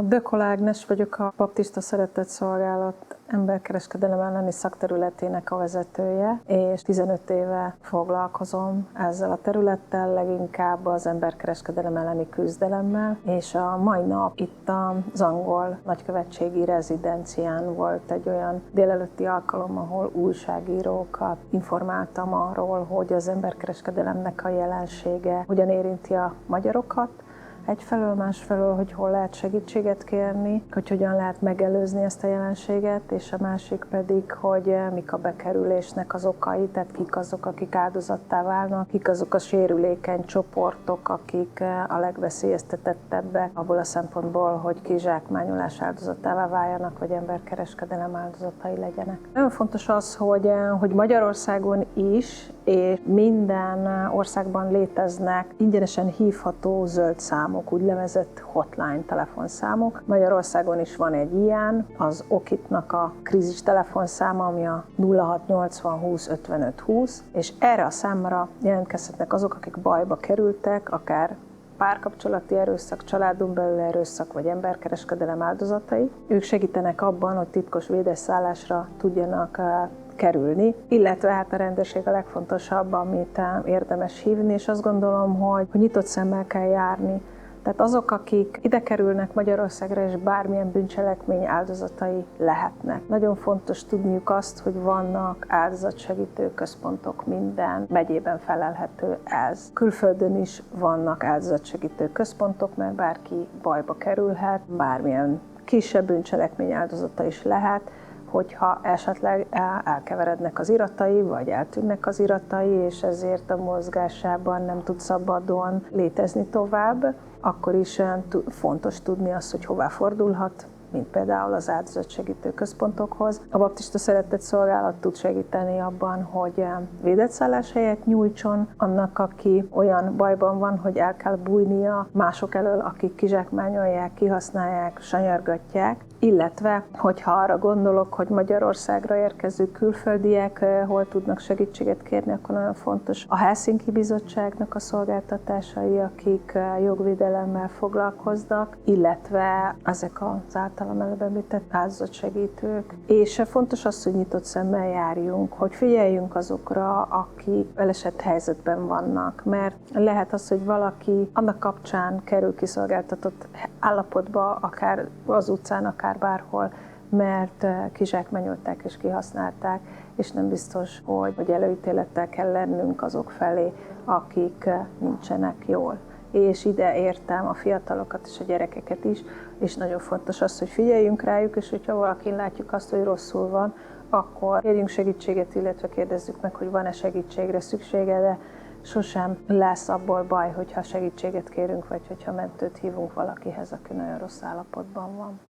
Dökol Ágnes vagyok, a Baptista Szeretett Szolgálat emberkereskedelem elleni szakterületének a vezetője, és 15 éve foglalkozom ezzel a területtel, leginkább az emberkereskedelem elleni küzdelemmel, és a mai nap itt az angol nagykövetségi rezidencián volt egy olyan délelőtti alkalom, ahol újságírókat informáltam arról, hogy az emberkereskedelemnek a jelensége hogyan érinti a magyarokat, egyfelől, másfelől, hogy hol lehet segítséget kérni, hogy hogyan lehet megelőzni ezt a jelenséget, és a másik pedig, hogy mik a bekerülésnek az okai, tehát kik azok, akik áldozattá válnak, kik azok a sérülékeny csoportok, akik a legveszélyeztetettebbek abból a szempontból, hogy kizsákmányolás áldozatává váljanak, vagy emberkereskedelem áldozatai legyenek. Nagyon fontos az, hogy Magyarországon is, és minden országban léteznek ingyenesen hívható zöld számok, úgynevezett hotline telefonszámok. Magyarországon is van egy ilyen, az OKIT-nak a krízis telefonszáma, ami a 0680 20 55 20, és erre a számra jelentkezhetnek azok, akik bajba kerültek, akár párkapcsolati erőszak, családon belül erőszak vagy emberkereskedelem áldozatai. Ők segítenek abban, hogy titkos védőszállásra tudjanak kerülni, illetve hát a rendőrség a legfontosabb, amit érdemes hívni, és azt gondolom, hogy nyitott szemmel kell járni. Tehát azok, akik ide kerülnek Magyarországra, és bármilyen bűncselekmény áldozatai lehetnek. Nagyon fontos tudniuk azt, hogy vannak áldozatsegítő központok, minden megyében felelhető ez. Külföldön is vannak áldozatsegítő központok, mert bárki bajba kerülhet, bármilyen kisebb bűncselekmény áldozata is lehet, hogyha esetleg elkeverednek az iratai, vagy eltűnnek az iratai, és ezért a mozgásában nem tud szabadon létezni tovább, akkor is fontos tudni azt, hogy hová fordulhat, mint például az áldozatsegítő központokhoz. A Baptista Szeretett Szolgálat tud segíteni abban, hogy védett szálláshelyet nyújtson annak, aki olyan bajban van, hogy el kell bújnia mások elől, akik kizsákmányolják, kihasználják, sanyargatják, illetve, hogyha arra gondolok, hogy Magyarországra érkező külföldiek hol tudnak segítséget kérni, akkor nagyon fontos a Helsinki Bizottságnak a szolgáltatásai, akik jogvédelemmel foglalkoznak, illetve ezek az általam előbb említett áldozatsegítők. És fontos az, hogy nyitott szemmel járjunk, hogy figyeljünk azokra, akik elesett helyzetben vannak, mert lehet az, hogy valaki annak kapcsán kerül kiszolgáltatott állapotba, akár az utcán, akár bárhol, mert kizsákmányolták és kihasználták, és nem biztos, hogy előítélettel kell lennünk azok felé, akik nincsenek jól. És ide értem a fiatalokat és a gyerekeket is, és nagyon fontos az, hogy figyeljünk rájuk, és hogyha valakin látjuk azt, hogy rosszul van, akkor kérjünk segítséget, illetve kérdezzük meg, hogy van-e segítségre szüksége, de sosem lesz abból baj, hogyha segítséget kérünk, vagy hogyha mentőt hívunk valakihez, aki nagyon rossz állapotban van.